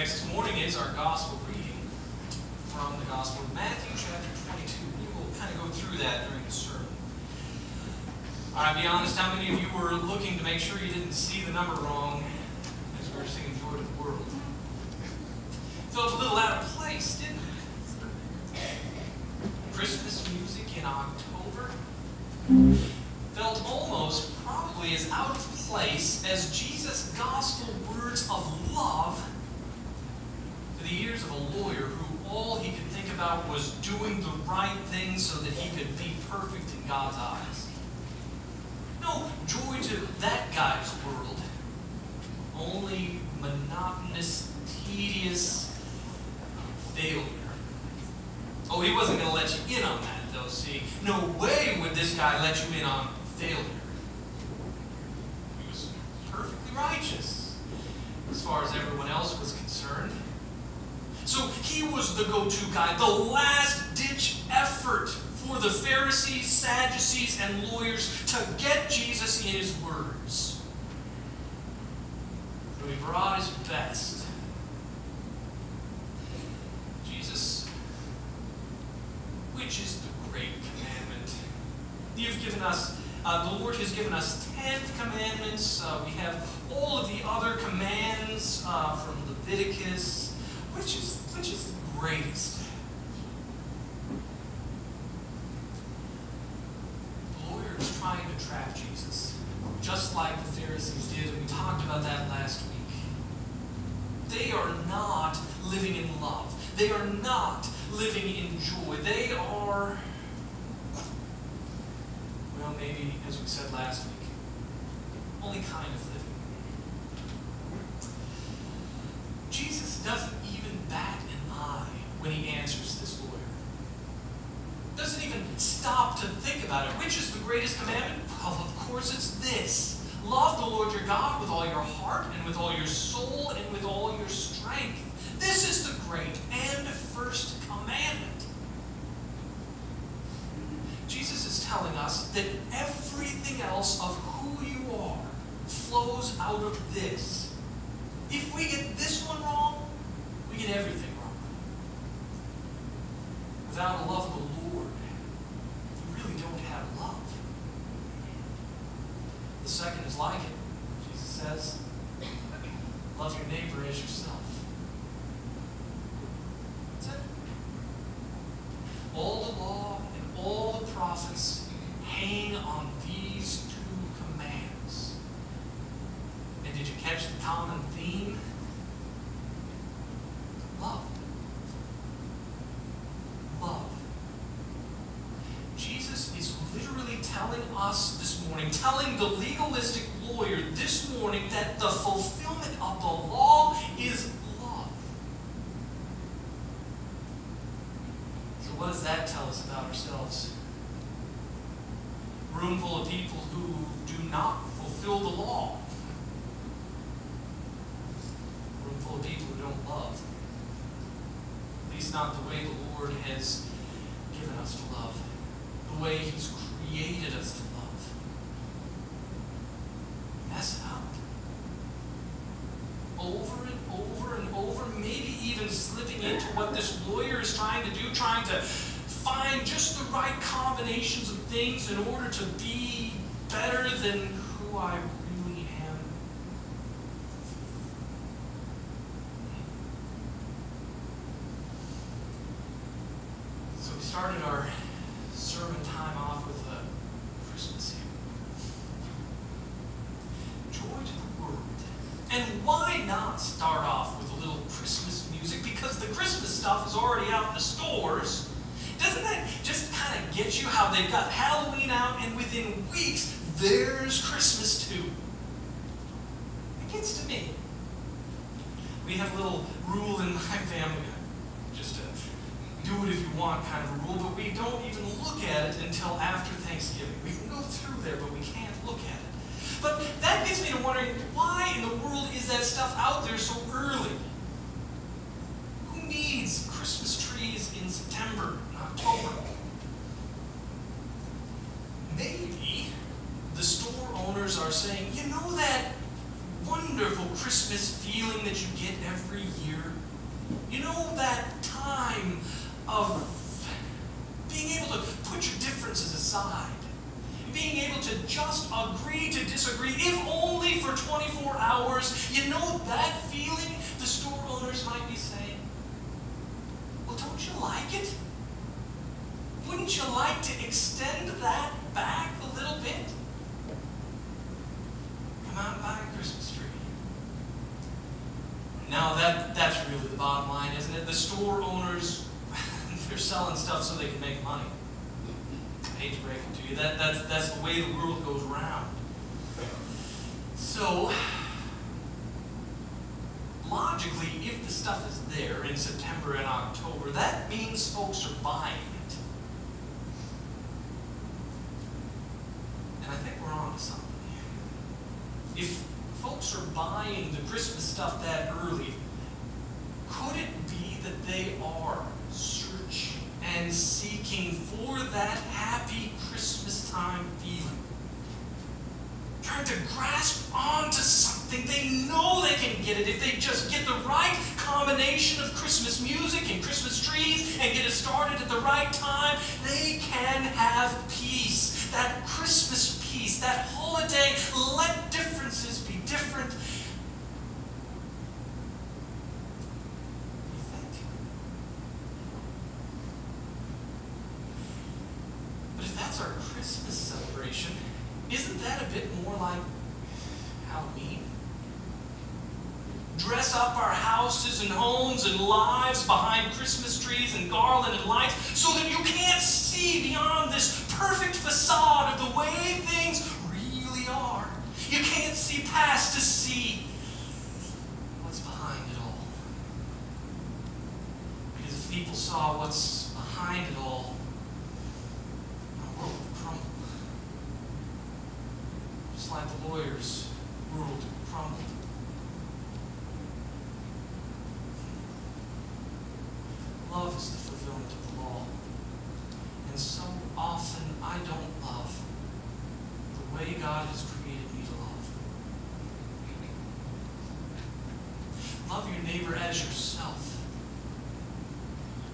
Next morning is our gospel reading from the Gospel of Matthew, chapter 22. We will kind of go through that during the sermon. I'll be honest, how many of you were looking to make sure you didn't see the number wrong as we were singing Joy to the World? Felt a little out of place, didn't it? Christmas music in October felt almost probably as out of place as Jesus' gospel words of love to the ears of a lawyer who all he could think about was doing the right thing so that he could be perfect in God's eyes. No joy to that guy's world. Only monotonous, tedious failure. Oh, he wasn't going to let you in on that, though, see. No way would this guy let you in on failure. He was perfectly righteous as far as everyone else was concerned. So he was the go-to guy, the last-ditch effort for the Pharisees, Sadducees, and lawyers to get Jesus in his words. So he brought his best. Jesus, which is the great commandment? You've given us, the Lord has given us 10 commandments. We have all of the other commands from Leviticus. Which is the greatest? The lawyer is trying to trap Jesus, just like the Pharisees did, and we talked about that last week. They are not living in love. They are not living in joy. They are, well, maybe, as we said last week, only kind of living. Jesus doesn't even bat an eye when he answers this lawyer. Doesn't even stop to think about it. Which is the greatest commandment? Well, of course it's this. Love the Lord your God with all your heart and with all your soul and with all your strength. This is the great and first commandment. Jesus is telling us that everything else of who you are flows out of this. If we get this one wrong, we get everything wrong. Without a love of the Lord, you really don't have love. The second is like it. Jesus says, love your neighbor as yourself. That's it. All the law and all the prophets hang on these two commands. And did you catch the common theme? Love. Love. Jesus is literally telling us this morning, telling the legalistic lawyer this morning, that the fulfillment of the law is love. So what does that tell us about ourselves? A room full of people who do not fulfill the law. A room full of people who don't love. At least not the way the Lord has given us to love. The way he's created us to love. Mess it up. Over and over and over, maybe even slipping into what this lawyer is trying to do, trying to find just the right combinations of things in order to be better than who I really am. So we started our sermon time off with a Christmas hymn. Joy to the world. And why not start off with a little Christmas music? Because the Christmas stuff is already out in the stores. Doesn't that just kind of get you how they've got Halloween out and within weeks there's Christmas too? It gets to me. We have a little rule in my family, just a do it if you want kind of a rule, but we don't even look at it until after Thanksgiving. We can go through there, but we can't look at it. But that gets me to wondering, why in the world is that stuff out there so early? Who needs Christmas trees in September and October? Maybe the store owners are saying, you know that one wonderful Christmas feeling that you get every year? You know, that time of being able to put your differences aside, being able to just agree to disagree, if only for 24 hours. You know that feeling? The store owners might be saying, well, don't you like it? Wouldn't you like to extend that back a little bit? Come out and buy a Christmas tree. Now that's really the bottom line, isn't it? The store owners, they're selling stuff so they can make money. I hate to break it to you. That's the way the world goes round. So, logically, if the stuff is there in September and October, that means folks are buying it. And I think we're on to something. If folks are buying the Christmas stuff that early, could it be that they are searching and seeking for that happy Christmas time feeling? Trying to grasp onto something. They know they can get it if they just get the right combination of Christmas music and Christmas trees and get it started at the right time. They can have peace. That Christmas peace, that holiday, let differences be different. You think? But if that's our Christmas celebration, isn't that a bit more like Halloween? Dress up our houses and homes and lives behind Christmas trees and garland and lights so that you can't see beyond this perfect facade of the way things really are. You can't see past to see what's behind it all. Because if people saw what's behind it all, our world would crumble. Just like the lawyer's world crumbled. Love is the fulfillment of the law. And so often I don't love the way God has created me to love. Love your neighbor as yourself.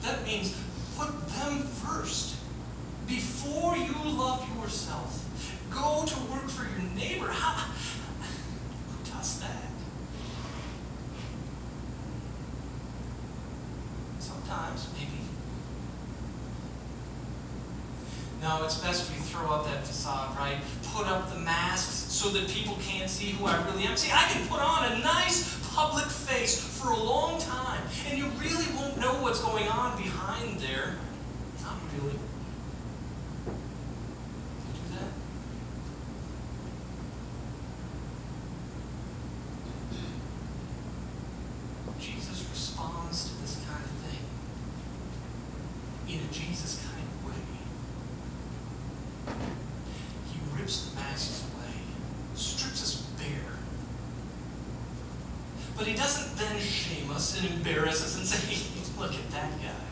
That means put them first before you love yourself. Go to work for your neighbor. Who does that? Sometimes, maybe. No, it's best we throw up that facade, right? Put up the masks so that people can't see who I really am. See, I can put on a nice public face for a long time, and you really won't know what's going on behind there. Not really. You do that? Jesus responds to this kind of thing in a Jesus kind of way. He rips the masks away, strips us bare. But he doesn't then shame us and embarrass us and say, hey, look at that guy.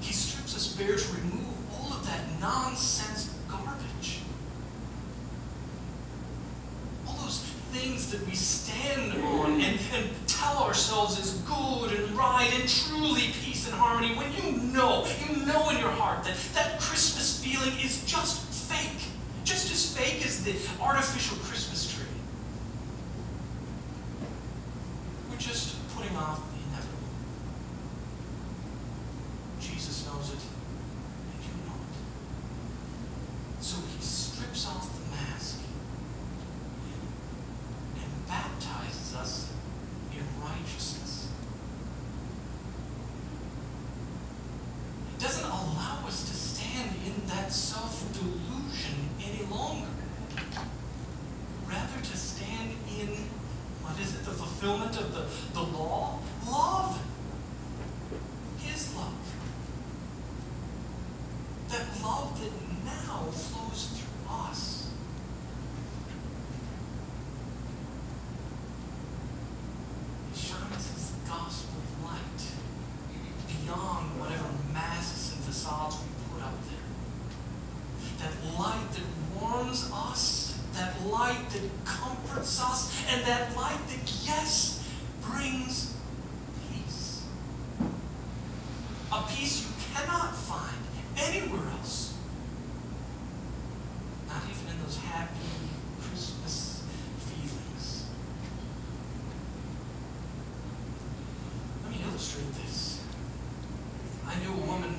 He strips us bare to remove all of that nonsense garbage. All those things that we stand on and tell ourselves is good and right and truly peace and harmony, when you know in your heart that that Christmas feeling is just fake, just as fake as the artificial Christmas tree. We're just putting off the inevitable. Jesus knows it, and you know it. So he strips off the mask and baptizes us in righteousness. It doesn't allow us to stand in that self-delusion any longer. Rather to stand in, what is it, the fulfillment of the law? Love. His love. That love that now flows through us. He shines his gospel light beyond whatever masks and facades we put up there. That light that warms us, that light that comforts us, and that light that, yes, brings peace. A peace you cannot find anywhere else. Not even in those happy Christmas feelings. Let me illustrate this. I knew a woman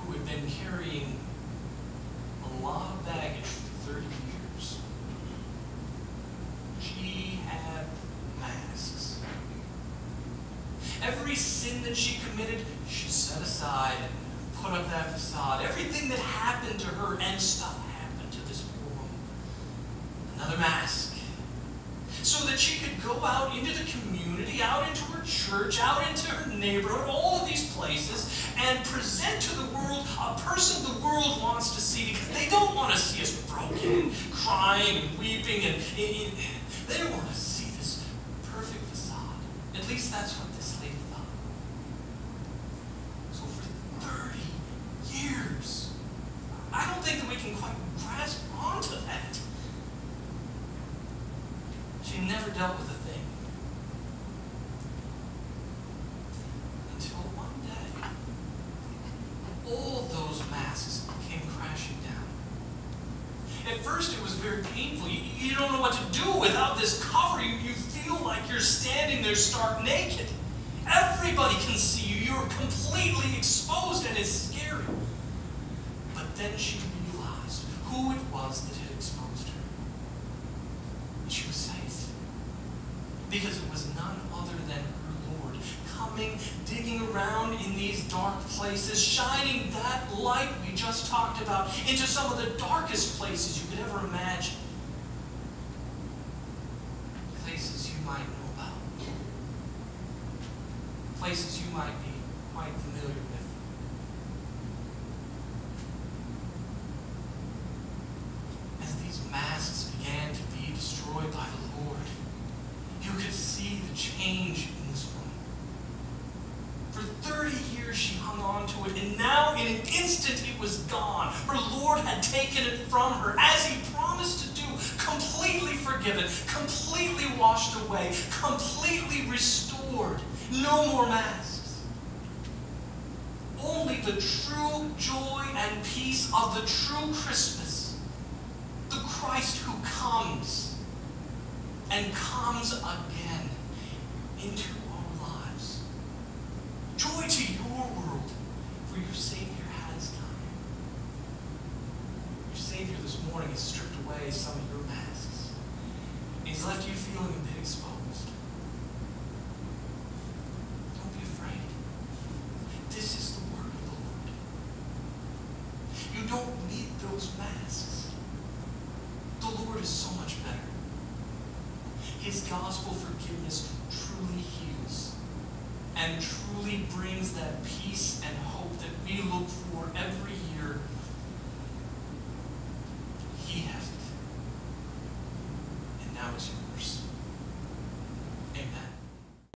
who had been carrying a lot of baggage for 30 years. She had masks. Every sin that she committed, she set aside and put up that facade. Everything that happened to her, and stuff happened to this poor woman. Another mask. So that she could go out into the community, out into her church, out into her neighborhood, all of these places, and present to the world a person the world wants to see, because they don't want to see us broken and crying and weeping, and they don't want to see this perfect facade. At least that's what this lady thought. So for 30 years, I don't think that we can quite grasp onto that. She never dealt with a thing. Until one day, all of those masks came crashing down. At first it was very painful. You don't know what to do without this cover. You feel like you're standing there stark naked. Everybody can see you. You're completely exposed, and it's scary. But then she realized who it was that had exposed her. And she was safe. Because it was none other than her Lord, coming, digging around in these dark places, shining that light we just talked about into some of the darkest places you could ever imagine. Places you might know about. Places you might be quite familiar with. As these masks began to be destroyed by the Lord, you could see the change in this woman. For 30 years she hung on to it, and now in an instant it was gone. Her Lord had taken it from her, as he promised to do, completely forgiven, completely washed away, completely restored. No more masks. Only the true joy and peace of the true Christmas, the Christ who comes and comes again into our lives. Joy to your world, for your Savior has come. Your Savior this morning has stripped away some of your masks. And he's left you feeling a bit exposed. Don't be afraid. This is the word of the Lord. You don't need those masks. The Lord is so much better. His gospel forgiveness truly heals and truly brings that peace and hope that we look for every year. He has it. And now it's yours.